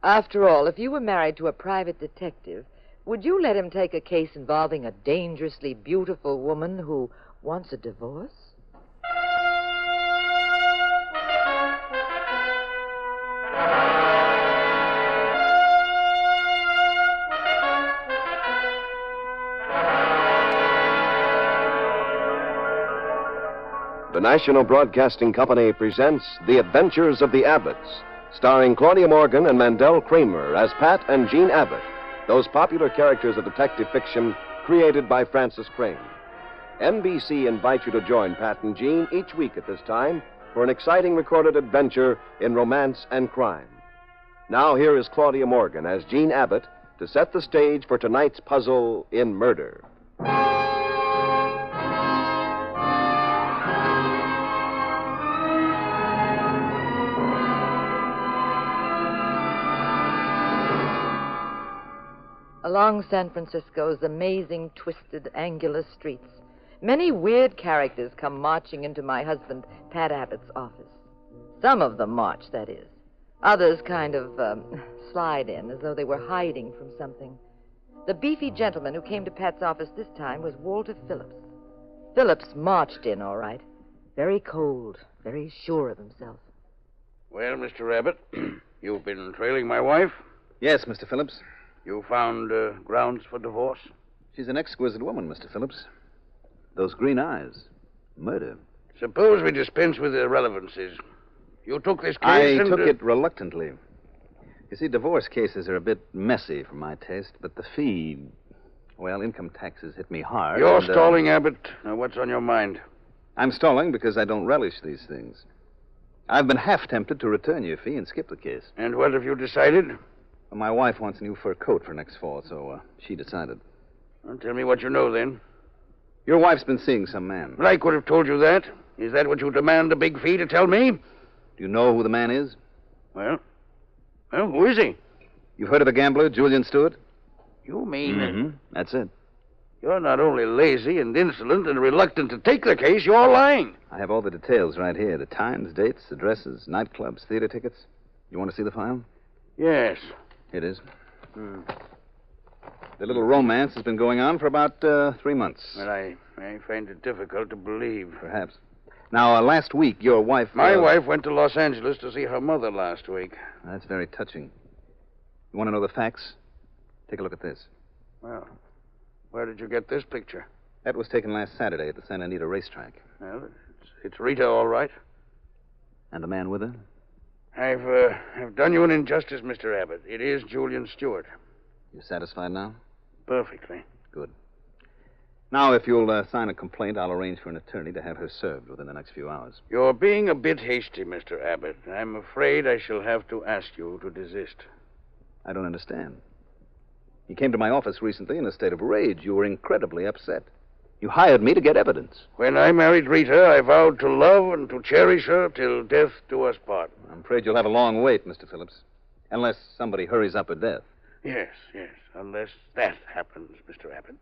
After all, if you were married to a private detective, would you let him take a case involving a dangerously beautiful woman who wants a divorce? The National Broadcasting Company presents The Adventures of the Abbotts, starring Claudia Morgan and Mandell Cramer as Pat and Jean Abbott, those popular characters of detective fiction created by Francis Crane. NBC invites you to join Pat and Jean each week at this time for an exciting recorded adventure in romance and crime. Now here is Claudia Morgan as Jean Abbott to set the stage for tonight's puzzle in murder. Along San Francisco's amazing, twisted, angular streets, many weird characters come marching into my husband, Pat Abbott's office. Some of them march, that is. Others kind of slide in as though they were hiding from something. The beefy gentleman who came to Pat's office this time was Walter Phillips. Phillips marched in, all right. Very cold, very sure of himself. Well, Mr. Abbott, you've been trailing my wife? Yes, Mr. Phillips. You found grounds for divorce? She's an exquisite woman, Mr. Phillips. Those green eyes. Murder. Suppose we dispense with the irrelevancies. You took this case I took it reluctantly. You see, divorce cases are a bit messy for my taste, but the fee... Well, income taxes hit me hard. You're stalling, Abbott. Now, what's on your mind? I'm stalling because I don't relish these things. I've been half tempted to return your fee and skip the case. And what have you decided? Well, my wife wants a new fur coat for next fall, so she decided. Well, tell me what you know, then. Your wife's been seeing some man. Well, I could have told you that. Is that what you demand a big fee to tell me? Do you know who the man is? Well, who is he? You've heard of the gambler, Julian Stewart? You mean... Mm-hmm. That's it. You're not only lazy and insolent and reluctant to take the case, you're lying. I have all the details right here. The times, dates, addresses, nightclubs, theater tickets. You want to see the file? Yes. It is. The little romance has been going on for about 3 months. Well, I find it difficult to believe. Perhaps. Now, last week, your wife... My wife went to Los Angeles to see her mother last week. That's very touching. You want to know the facts? Take a look at this. Well, where did you get this picture? That was taken last Saturday at the Santa Anita racetrack. Well, it's Rita, all right. And the man with her? I've done you an injustice, Mr. Abbott. It is Julian Stewart. You satisfied now? Perfectly. Good. Now, if you'll sign a complaint, I'll arrange for an attorney to have her served within the next few hours. You're being a bit hasty, Mr. Abbott. I'm afraid I shall have to ask you to desist. I don't understand. You came to my office recently in a state of rage. You were incredibly upset. You hired me to get evidence. When I married Rita, I vowed to love and to cherish her till death do us part. I'm afraid you'll have a long wait, Mr. Phillips. Unless somebody hurries up her death. Yes. Unless that happens, Mr. Abbott.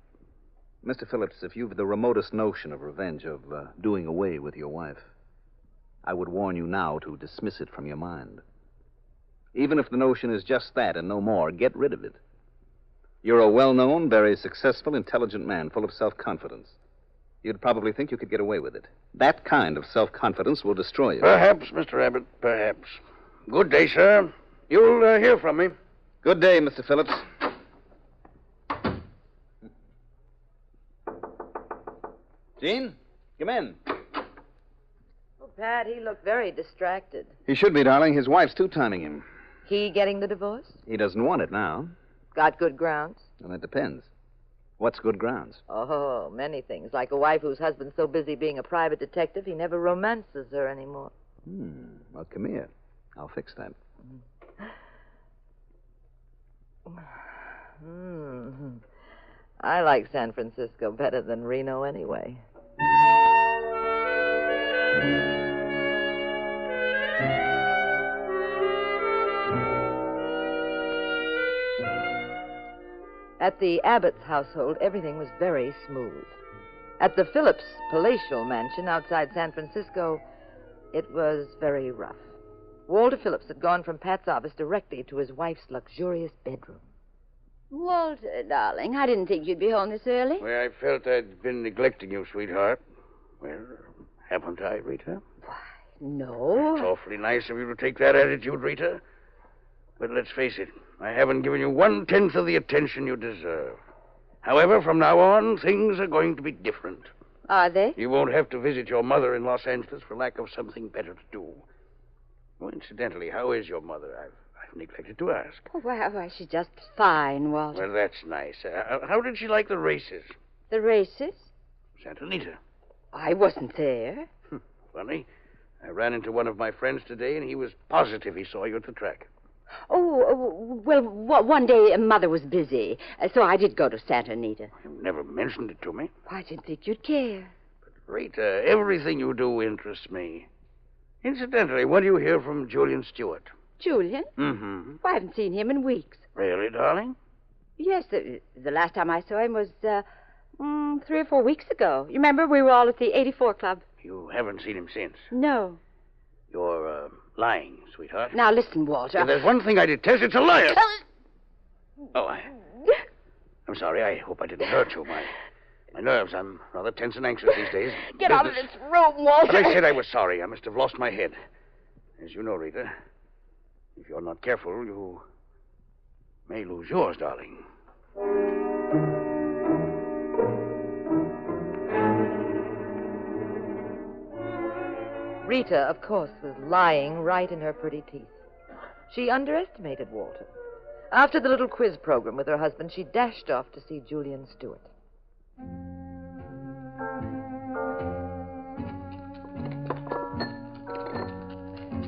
Mr. Phillips, if you've the remotest notion of revenge, of doing away with your wife, I would warn you now to dismiss it from your mind. Even if the notion is just that and no more, get rid of it. You're a well-known, very successful, intelligent man, full of self-confidence. You'd probably think you could get away with it. That kind of self-confidence will destroy you. Perhaps, Mr. Abbott, perhaps. Good day, sir. You'll hear from me. Good day, Mr. Phillips. Jean, come in. Oh, Pat, he looked very distracted. He should be, darling. His wife's two-timing him. He getting the divorce? He doesn't want it now. Got good grounds? Well, that depends. What's good grounds? Oh, many things. Like a wife whose husband's so busy being a private detective, he never romances her anymore. Well, come here. I'll fix that. I like San Francisco better than Reno anyway. At the Abbott's household, everything was very smooth. At the Phillips palatial mansion outside San Francisco, it was very rough. Walter Phillips had gone from Pat's office directly to his wife's luxurious bedroom. Walter, darling, I didn't think you'd be home this early. Well, I felt I'd been neglecting you, sweetheart. Well, haven't I, Rita? No. It's awfully nice of you to take that attitude, Rita. But let's face it, I haven't given you 1/10 of the attention you deserve. However, from now on, things are going to be different. Are they? You won't have to visit your mother in Los Angeles for lack of something better to do. Oh, incidentally, how is your mother? I've neglected to ask. Oh, why, she's just fine, Walter. Well, that's nice. How did she like the races? The races? Santa Anita. I wasn't there. Funny. I ran into one of my friends today, and he was positive he saw you at the track. Oh, well, one day Mother was busy, so I did go to Santa Anita. You never mentioned it to me. I didn't think you'd care. But, Rita, everything you do interests me. Incidentally, when do you hear from Julian Stewart? Julian? Mm-hmm. Well, I haven't seen him in weeks. Really, darling? Yes, the last time I saw him was 3 or 4 weeks ago. You remember we were all at the 84 Club? You haven't seen him since. No. You're lying, sweetheart. Now, listen, Walter. If there's one thing I detest, it's a liar. I'm sorry. I hope I didn't hurt you. My nerves, I'm rather tense and anxious these days. Get out of this room, Walter. But I said I was sorry. I must have lost my head. As you know, Rita, if you're not careful, you may lose yours, darling. Rita, of course, was lying right in her pretty teeth. She underestimated Walter. After the little quiz program with her husband, she dashed off to see Julian Stewart.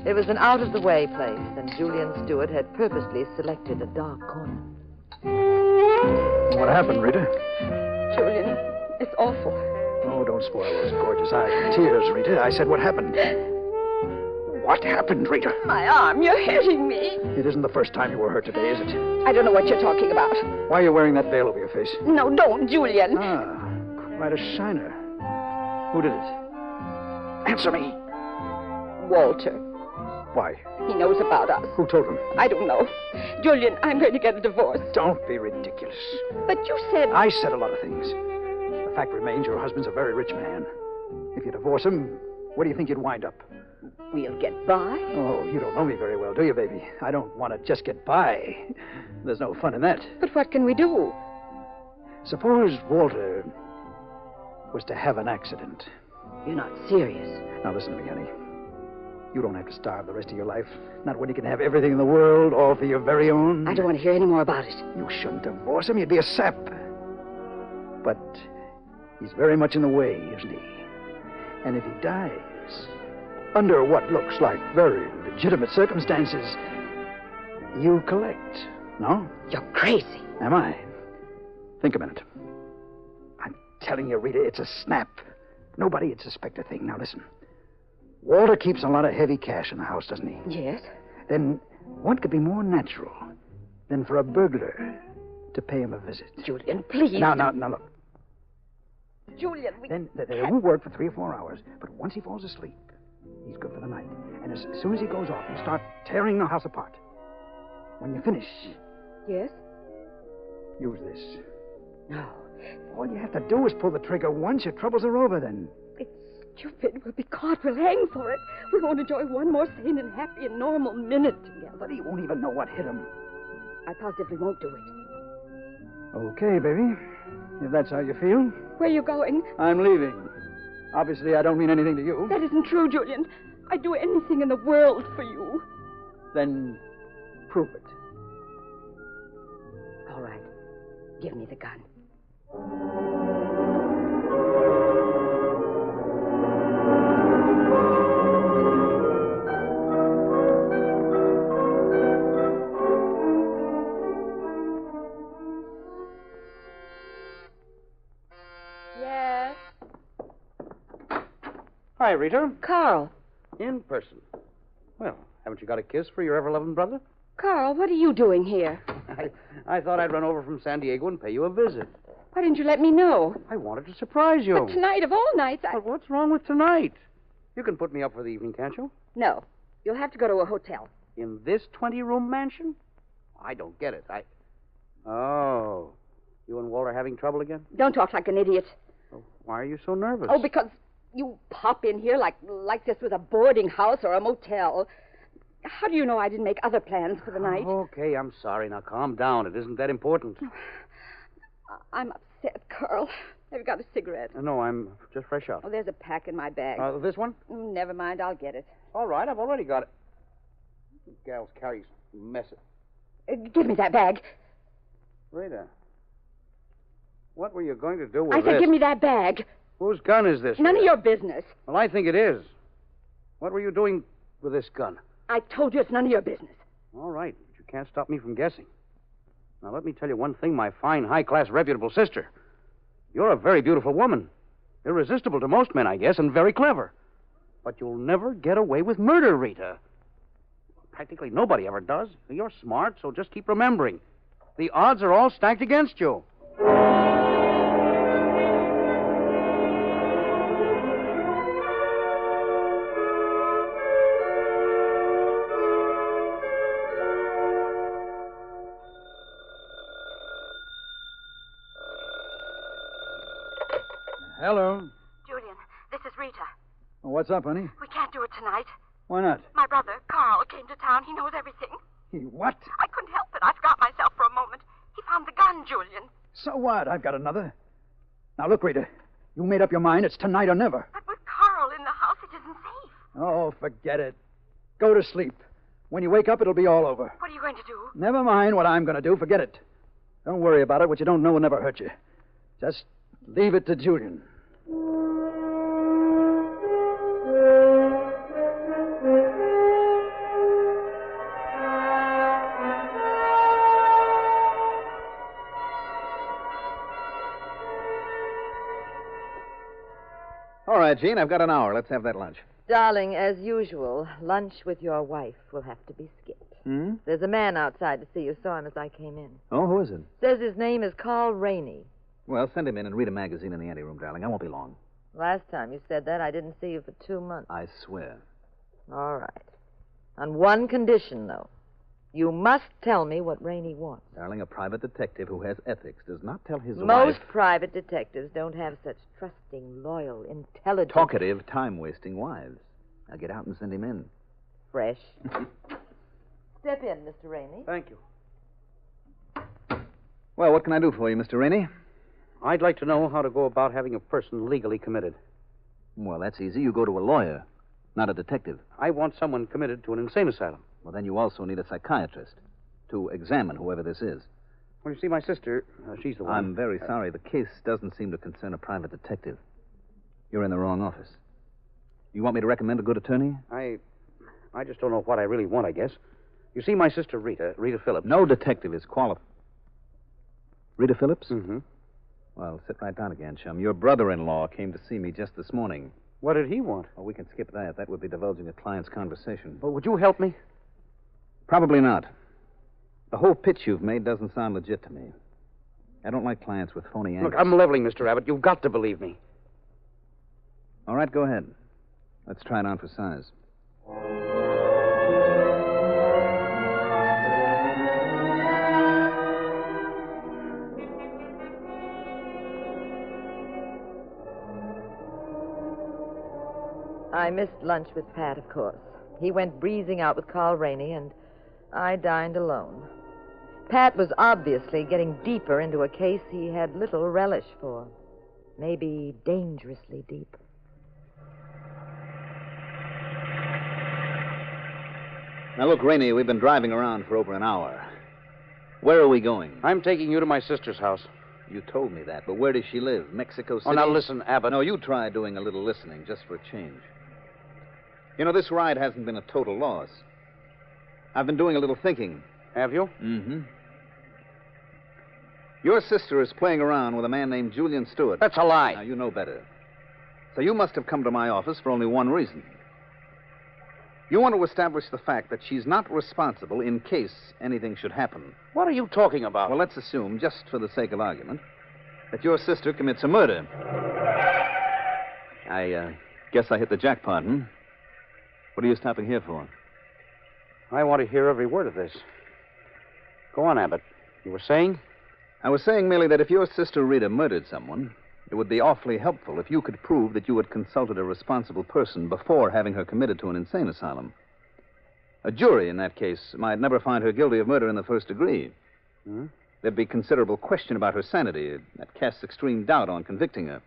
It was an out-of-the-way place, and Julian Stewart had purposely selected a dark corner. What happened, Rita? Julian, it's awful. Oh, don't spoil those gorgeous eyes with tears, Rita. I said, what happened? What happened, Rita? My arm, you're hitting me. It isn't the first time you were hurt today, is it? I don't know what you're talking about. Why are you wearing that veil over your face? No, don't, Julian. Ah, quite a shiner. Who did it? Answer me. Walter. Why? He knows about us. Who told him? I don't know. Julian, I'm going to get a divorce. Don't be ridiculous. But you said... I said a lot of things. The fact remains your husband's a very rich man. If you divorce him, where do you think you'd wind up? We'll get by. Oh, you don't know me very well, do you, baby? I don't want to just get by. There's no fun in that. But what can we do? Suppose Walter was to have an accident. You're not serious. Now listen to me, honey. You don't have to starve the rest of your life. Not when you can have everything in the world, all for your very own. I don't want to hear any more about it. You shouldn't divorce him. You'd be a sap. But he's very much in the way, isn't he? And if he dies, under what looks like very legitimate circumstances, you collect, no? You're crazy. Am I? Think a minute. I'm telling you, Rita, it's a snap. Nobody'd suspect a thing. Now listen. Walter keeps a lot of heavy cash in the house, doesn't he? Yes. Then what could be more natural than for a burglar to pay him a visit? Julian, please. Now, look. Julian, Then they won't work for 3 or 4 hours, but once he falls asleep, he's good for the night. And as soon as he goes off, you start tearing the house apart. When you finish... Yes? Use this. No. All you have to do is pull the trigger once, your troubles are over then. It's stupid. We'll be caught. We'll hang for it. We won't enjoy one more sane and happy and normal minute together. But he won't even know what hit him. I positively won't do it. Okay, baby. If that's how you feel. Where are you going? I'm leaving. Obviously, I don't mean anything to you. That isn't true, Julian. I'd do anything in the world for you. Then prove it. All right. Give me the gun. Yes? Hi, Rita. Carl. In person. Well, haven't you got a kiss for your ever-loving brother? Carl, what are you doing here? I thought I'd run over from San Diego and pay you a visit. Why didn't you let me know? I wanted to surprise you. But tonight of all nights, But what's wrong with tonight? You can put me up for the evening, can't you? No. You'll have to go to a hotel. In this 20-room mansion? I don't get it. Oh. You and Walter having trouble again? Don't talk like an idiot. Oh, why are you so nervous? Oh, because you pop in here like this was a boarding house or a motel. How do you know I didn't make other plans for the night? Okay, I'm sorry. Now, calm down. It isn't that important. I'm upset, Carl. Have you got a cigarette? No, I'm just fresh out. Oh, there's a pack in my bag. This one? Never mind, I'll get it. All right, I've already got it. You gals carry messes. Give me that bag. Rita, what were you going to do with I said this? give me that bag. Whose gun is this? None Rita? of your business. Well, I think it is. What were you doing with this gun? I told you it's none of your business. All right, but you can't stop me from guessing. Now, let me tell you one thing, my fine, high-class, reputable sister. You're a very beautiful woman. Irresistible to most men, I guess, and very clever. But you'll never get away with murder, Rita. Practically nobody ever does. You're smart, so just keep remembering. The odds are all stacked against you. Hello. Julian, this is Rita. What's up, honey? We can't do it tonight. Why not? My brother, Carl, came to town. He knows everything. What? I couldn't help it. I forgot myself for a moment. He found the gun, Julian. So what? I've got another. Now, look, Rita. You made up your mind. It's tonight or never. But with Carl in the house, it isn't safe. Oh, forget it. Go to sleep. When you wake up, it'll be all over. What are you going to do? Never mind what I'm going to do. Forget it. Don't worry about it. What you don't know will never hurt you. Just leave it to Julian. All right, Gene, I've got an hour. Let's have that lunch. Darling, as usual, lunch with your wife will have to be skipped. Hmm? There's a man outside to see you. Saw him as I came in. Oh, who is it? Says his name is Carl Rainey. Well, send him in and read a magazine in the anteroom, darling. I won't be long. Last time you said that, I didn't see you for 2 months. I swear. All right. On one condition, though. You must tell me what Rainey wants. Darling, a private detective who has ethics does not tell his Most wife... private detectives don't have such trusting, loyal, intelligent... talkative, time-wasting wives. Now get out and send him in. Fresh. Step in, Mr. Rainey. Thank you. Well, what can I do for you, Mr. Rainey? I'd like to know how to go about having a person legally committed. Well, that's easy. You go to a lawyer, not a detective. I want someone committed to an insane asylum. Well, then you also need a psychiatrist to examine whoever this is. Well, you see, my sister, she's the one. I'm very sorry. The case doesn't seem to concern a private detective. You're in the wrong office. You want me to recommend a good attorney? I just don't know what I really want, I guess. You see, my sister Rita Phillips. No detective is qualified. Rita Phillips? Mm-hmm. Well, sit right down again, chum. Your brother-in-law came to see me just this morning. What did he want? Oh, we can skip that. That would be divulging a client's conversation. Well, would you help me? Probably not. The whole pitch you've made doesn't sound legit to me. I don't like clients with phony angles. Look, I'm leveling, Mr. Abbott. You've got to believe me. All right, go ahead. Let's try it on for size. I missed lunch with Pat, of course. He went breezing out with Carl Rainey, and I dined alone. Pat was obviously getting deeper into a case he had little relish for. Maybe dangerously deep. Now, look, Rainey, we've been driving around for over an hour. Where are we going? I'm taking you to my sister's house. You told me that, but where does she live? Mexico City? Oh, now listen, Abbott. No, you try doing a little listening, just for a change. You know, this ride hasn't been a total loss. I've been doing a little thinking. Have you? Mm-hmm. Your sister is playing around with a man named Julian Stewart. That's a lie. Now, you know better. So you must have come to my office for only one reason. You want to establish the fact that she's not responsible in case anything should happen. What are you talking about? Well, let's assume, just for the sake of argument, that your sister commits a murder. I guess I hit the jackpot, hmm? What are you stopping here for? I want to hear every word of this. Go on, Abbott. You were saying? I was saying merely that if your sister Rita murdered someone, it would be awfully helpful if you could prove that you had consulted a responsible person before having her committed to an insane asylum. A jury, in that case, might never find her guilty of murder in the first degree. Hmm? There'd be considerable question about her sanity. That casts extreme doubt on convicting her.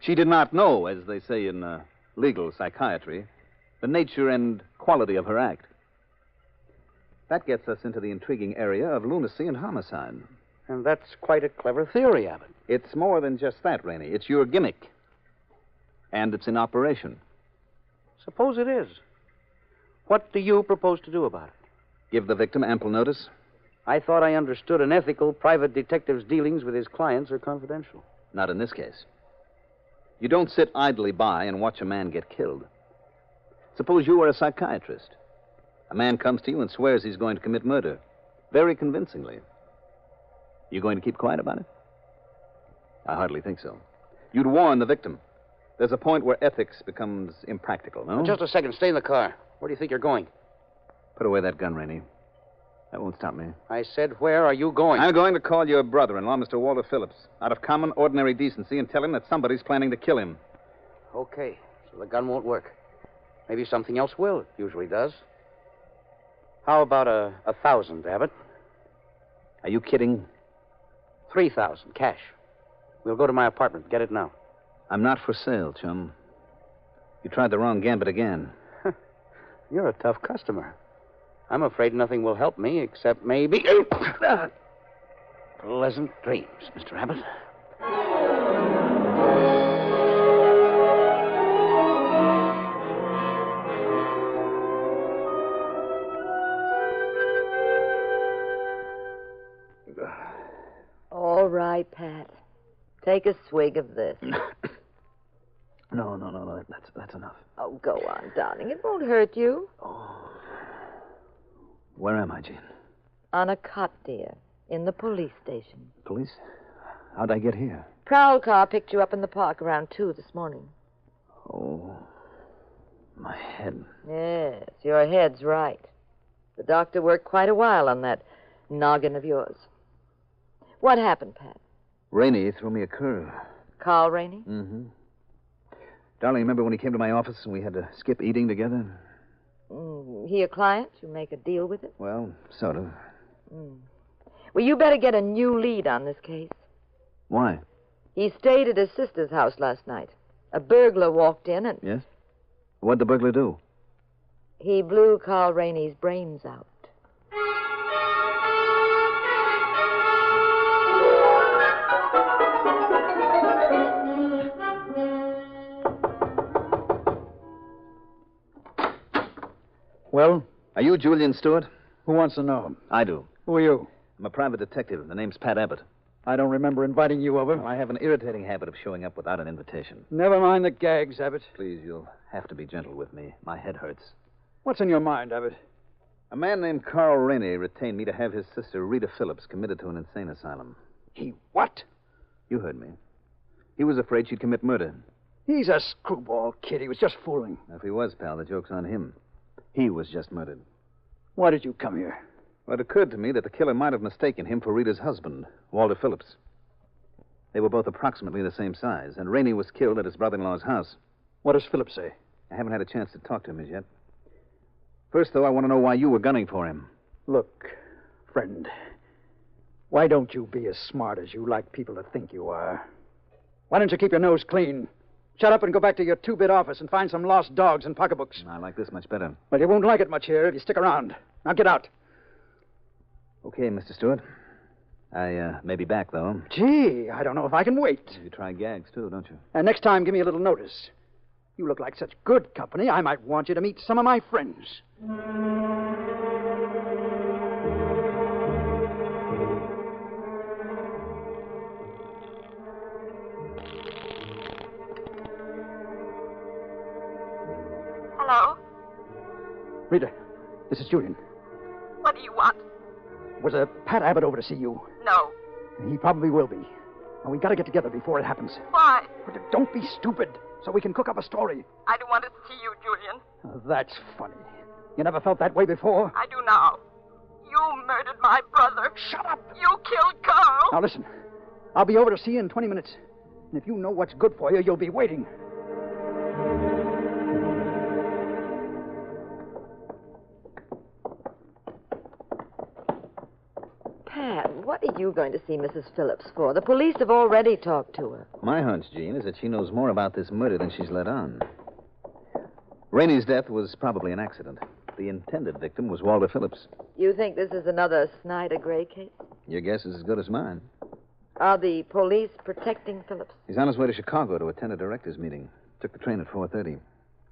She did not know, as they say in legal psychiatry, the nature and quality of her act. That gets us into the intriguing area of lunacy and homicide. And that's quite a clever theory, Abbott. It's more than just that, Rainey. It's your gimmick. And it's in operation. Suppose it is. What do you propose to do about it? Give the victim ample notice. I thought I understood an ethical private detective's dealings with his clients are confidential. Not in this case. You don't sit idly by and watch a man get killed. Suppose you were a psychiatrist. A man comes to you and swears he's going to commit murder. Very convincingly. You going to keep quiet about it? I hardly think so. You'd warn the victim. There's a point where ethics becomes impractical, no? Just a second. Stay in the car. Where do you think you're going? Put away that gun, Rainey. That won't stop me. I said, where are you going? I'm going to call your brother-in-law, Mr. Walter Phillips, out of common, ordinary decency, and tell him that somebody's planning to kill him. Okay. So the gun won't work. Maybe something else will. It usually does. How about 1,000, Abbott? Are you kidding? 3,000, cash. We'll go to my apartment. Get it now. I'm not for sale, chum. You tried the wrong gambit again. You're a tough customer. I'm afraid nothing will help me except maybe... pleasant dreams, Mr. Abbott. All right, Pat. Take a swig of this. No. That's enough. Oh, go on, darling. It won't hurt you. Oh. Where am I, Jean? On a cot, dear. In the police station. Police? How'd I get here? Prowl car picked you up in the park around 2 this morning. Oh. My head. Yes, your head's right. The doctor worked quite a while on that noggin of yours. What happened, Pat? Rainey threw me a curve. Carl Rainey? Mm-hmm. Darling, remember when he came to my office and we had to skip eating together? He a client? You make a deal with it? Well, sort of. Well, you better get a new lead on this case. Why? He stayed at his sister's house last night. A burglar walked in and... Yes? What'd the burglar do? He blew Carl Rainey's brains out. Well? Are you Julian Stewart? Who wants to know? I do. Who are you? I'm a private detective. The name's Pat Abbott. I don't remember inviting you over. Well, I have an irritating habit of showing up without an invitation. Never mind the gags, Abbott. Please, you'll have to be gentle with me. My head hurts. What's in your mind, Abbott? A man named Carl Rainey retained me to have his sister Rita Phillips committed to an insane asylum. He what? You heard me. He was afraid she'd commit murder. He's a screwball kid. He was just fooling. If he was, pal, the joke's on him. He was just murdered. Why did you come here? Well, it occurred to me that the killer might have mistaken him for Rita's husband, Walter Phillips. They were both approximately the same size, and Rainey was killed at his brother-in-law's house. What does Phillips say? I haven't had a chance to talk to him as yet. First, though, I want to know why you were gunning for him. Look, friend, why don't you be as smart as you like people to think you are? Why don't you keep your nose clean? Shut up and go back to your 2-bit office and find some lost dogs and pocketbooks. I like this much better. Well, you won't like it much here if you stick around. Now get out. Okay, Mr. Stewart. I may be back, though. Gee, I don't know if I can wait. You try gags, too, don't you? And next time, give me a little notice. You look like such good company, I might want you to meet some of my friends. Hello? Rita, this is Julian. What do you want? Was Pat Abbott over to see you? No. He probably will be. Now, we gotta get together before it happens. Why? Don't be stupid, so we can cook up a story. I don't want to see you, Julian. Oh, that's funny. You never felt that way before? I do now. You murdered my brother. Shut up! You killed Carl. Now listen. I'll be over to see you in 20 minutes. And if you know what's good for you, you'll be waiting. Pat, what are you going to see Mrs. Phillips for? The police have already talked to her. My hunch, Jean, is that she knows more about this murder than she's let on. Rainey's death was probably an accident. The intended victim was Walter Phillips. You think this is another Snyder Gray case? Your guess is as good as mine. Are the police protecting Phillips? He's on his way to Chicago to attend a director's meeting. Took the train at 4:30.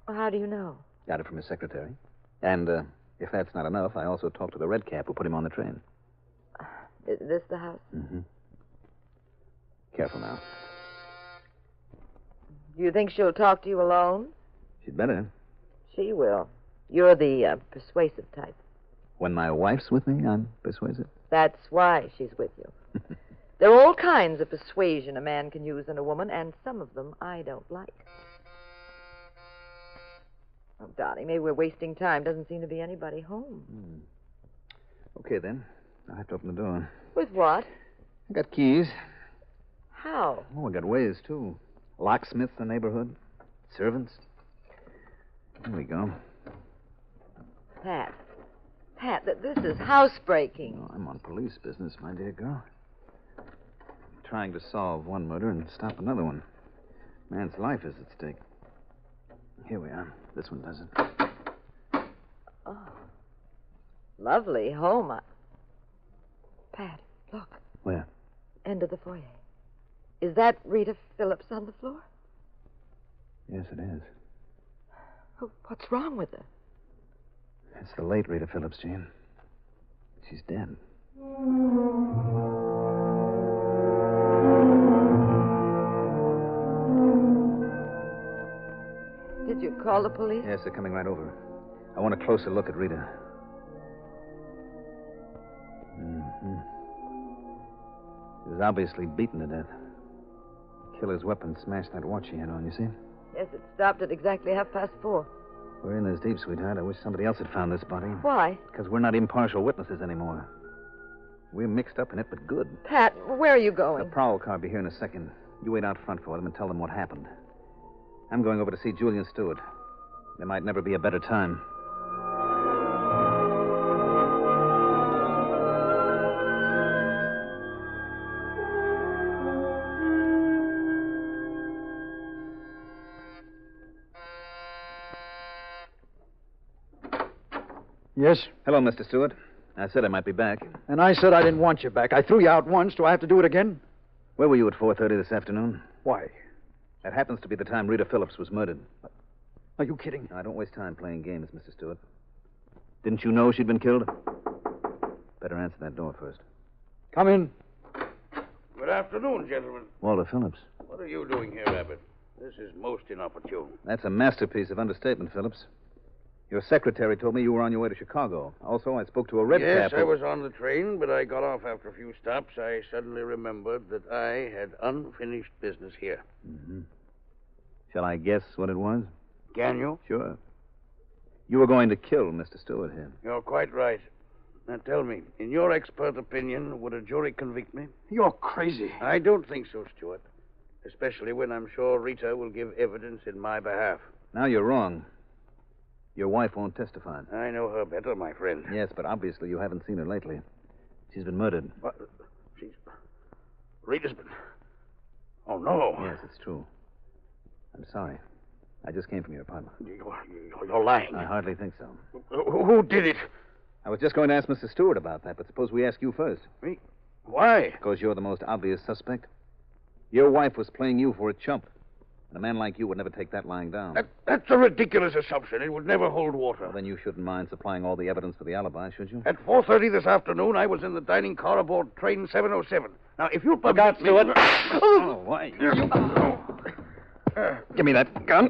Well, how do you know? Got it from his secretary. And if that's not enough, I also talked to the red cap who put him on the train. Is this the house? Mm-hmm. Careful now. Do you think she'll talk to you alone? She'd better. She will. You're the persuasive type. When my wife's with me, I'm persuasive. That's why she's with you. There are all kinds of persuasion a man can use in a woman, and some of them I don't like. Oh, darling, maybe we're wasting time. Doesn't seem to be anybody home. Okay, then. I'll have to open the door. With what? I got keys. How? Oh, I got ways, too. Locksmiths in the neighborhood. Servants. Here we go. Pat, this is housebreaking. Oh, I'm on police business, my dear girl. Trying to solve one murder and stop another one. Man's life is at stake. Here we are. This one does it. Oh. Lovely home. Pat, look. Where? End of the foyer. Is that Rita Phillips on the floor? Yes, it is. Oh, what's wrong with her? It's the late Rita Phillips, Jean. She's dead. Did you call the police? Yes, they're coming right over. I want a closer look at Rita. Mm-hmm. She was obviously beaten to death. The killer's weapon smashed that watch she had on, you see? Yes, it stopped at exactly 4:30. We're in this deep, sweetheart. I wish somebody else had found this body. Why? Because we're not impartial witnesses anymore. We're mixed up in it, but good. Pat, where are you The going? prowl car will be here in a second. You wait out front for them and tell them what happened. I'm going over to see Julian Stewart. There might never be a better time. Yes? Hello, Mr. Stewart. I said I might be back. And I said I didn't want you back. I threw you out once. Do I have to do it again? Where were you at 4:30 this afternoon? Why? That happens to be the time Rita Phillips was murdered. Are you kidding? Now, don't waste time playing games, Mr. Stewart. Didn't you know she'd been killed? Better answer that door first. Come in. Good afternoon, gentlemen. Walter Phillips. What are you doing here, Abbott? This is most inopportune. That's a masterpiece of understatement, Phillips. Your secretary told me you were on your way to Chicago. Also, I spoke to a red cap. Yes, I was on the train, but I got off after a few stops. I suddenly remembered that I had unfinished business here. Mm-hmm. Shall I guess what it was? Can you? Sure. You were going to kill Mr. Stewart here. You're quite right. Now tell me, in your expert opinion, would a jury convict me? You're crazy. I don't think so, Stewart. Especially when I'm sure Rita will give evidence in my behalf. Now you're wrong. Your wife won't testify. I know her better, my friend. Yes, but obviously you haven't seen her lately. She's been murdered. What? Rita's been... Oh, no. Yes, it's true. I'm sorry. I just came from your apartment. You're lying. I hardly think so. Who did it? I was just going to ask Mr. Stewart about that, but suppose we ask you first. Me? Why? Because you're the most obvious suspect. Your wife was playing you for a chump. And a man like you would never take that lying down. That's a ridiculous assumption. It would never hold water. Well, then you shouldn't mind supplying all the evidence for the alibi, should you? At 4:30 this afternoon, I was in the dining car aboard train 707. Now, if you'll permit me... Stewart. Oh, why? Give me that gun.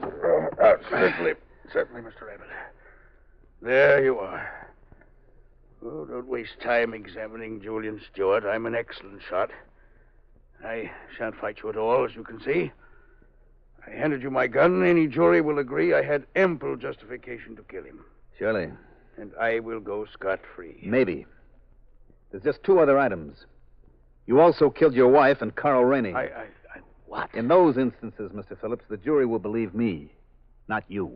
Certainly, Mr. Abbott. There you are. Oh, don't waste time examining Julian Stewart. I'm an excellent shot. I shan't fight you at all, as you can see. I handed you my gun. Any jury will agree I had ample justification to kill him. Surely. And I will go scot-free. Maybe. There's just 2 other items. You also killed your wife and Carl Rainey. What? In those instances, Mr. Phillips, the jury will believe me, not you.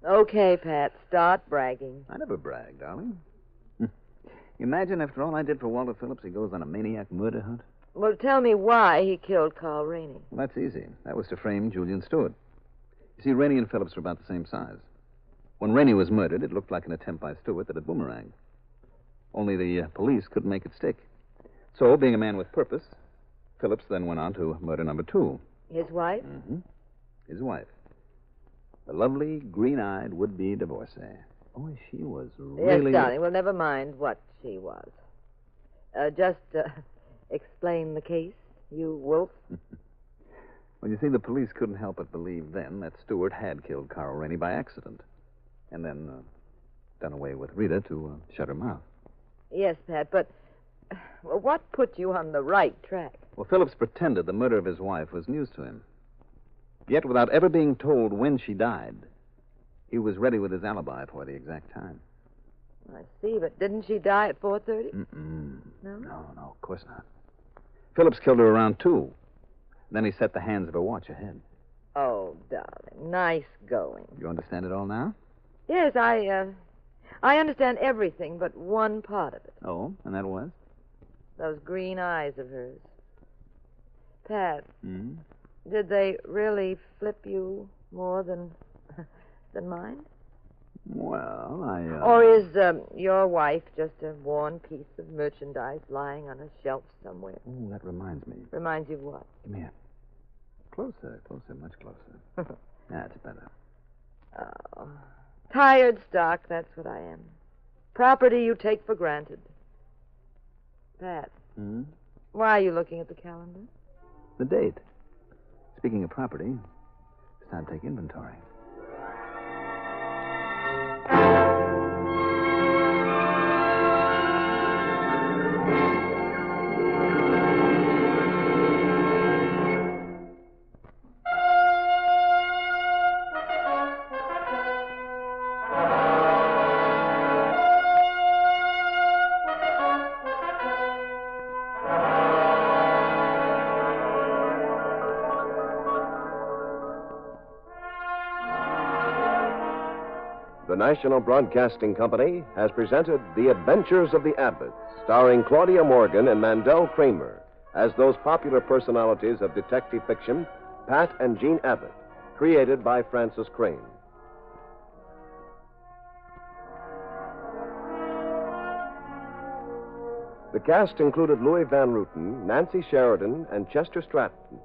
Okay, Pat, start bragging. I never brag, darling. Imagine after all I did for Walter Phillips, he goes on a maniac murder hunt. Well, tell me why he killed Carl Rainey. Well, that's easy. That was to frame Julian Stewart. You see, Rainey and Phillips were about the same size. When Rainey was murdered, it looked like an attempt by Stewart that had boomeranged. Only the police couldn't make it stick. So, being a man with purpose, Phillips then went on to murder number 2. His wife? Mm-hmm. His wife. The lovely, green-eyed would-be divorcee. Oh, she was really... Yes, darling. Well, never mind what she was. Just explain the case, you wolf. Well, you see, the police couldn't help but believe then that Stewart had killed Carl Rainey by accident. And then done away with Rita to shut her mouth. Yes, Pat, but what put you on the right track? Well, Phillips pretended the murder of his wife was news to him. Yet, without ever being told when she died, he was ready with his alibi for the exact time. I see, but didn't she die at 4:30? No? No, of course not. Phillips killed her around 2. Then he set the hands of her watch ahead. Oh, darling, nice going. You understand it all now? Yes, I understand everything but one part of it. Oh, and that was? Those green eyes of hers. Pat, Hmm? did they really flip you more than mine? Well, Or is your wife just a worn piece of merchandise lying on a shelf somewhere? Oh, that reminds me. Reminds you of what? Come here. Closer, much closer. That's better. Oh, tired stock, that's what I am. Property you take for granted. Pat, why are you looking at the calendar? The date. Speaking of property, it's time to take inventory. The National Broadcasting Company has presented The Adventures of the Abbotts, starring Claudia Morgan and Mandell Cramer as those popular personalities of detective fiction, Pat and Jean Abbott, created by Francis Crane. The cast included Louis Van Ruten, Nancy Sheridan, and Chester Stratton.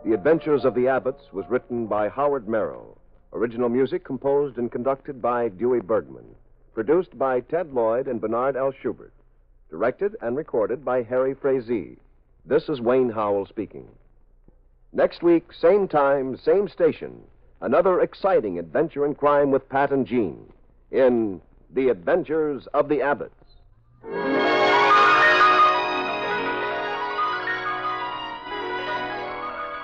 The Adventures of the Abbotts was written by Howard Merrill. Original music composed and conducted by Dewey Bergman. Produced by Ted Lloyd and Bernard L. Schubert. Directed and recorded by Harry Frazee. This is Wayne Howell speaking. Next week, same time, same station. Another exciting adventure in crime with Pat and Jean in The Adventures of the Abbotts.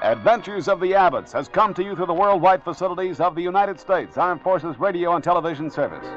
Adventures of the Abbotts has come to you through the worldwide facilities of the United States Armed Forces Radio and Television Service.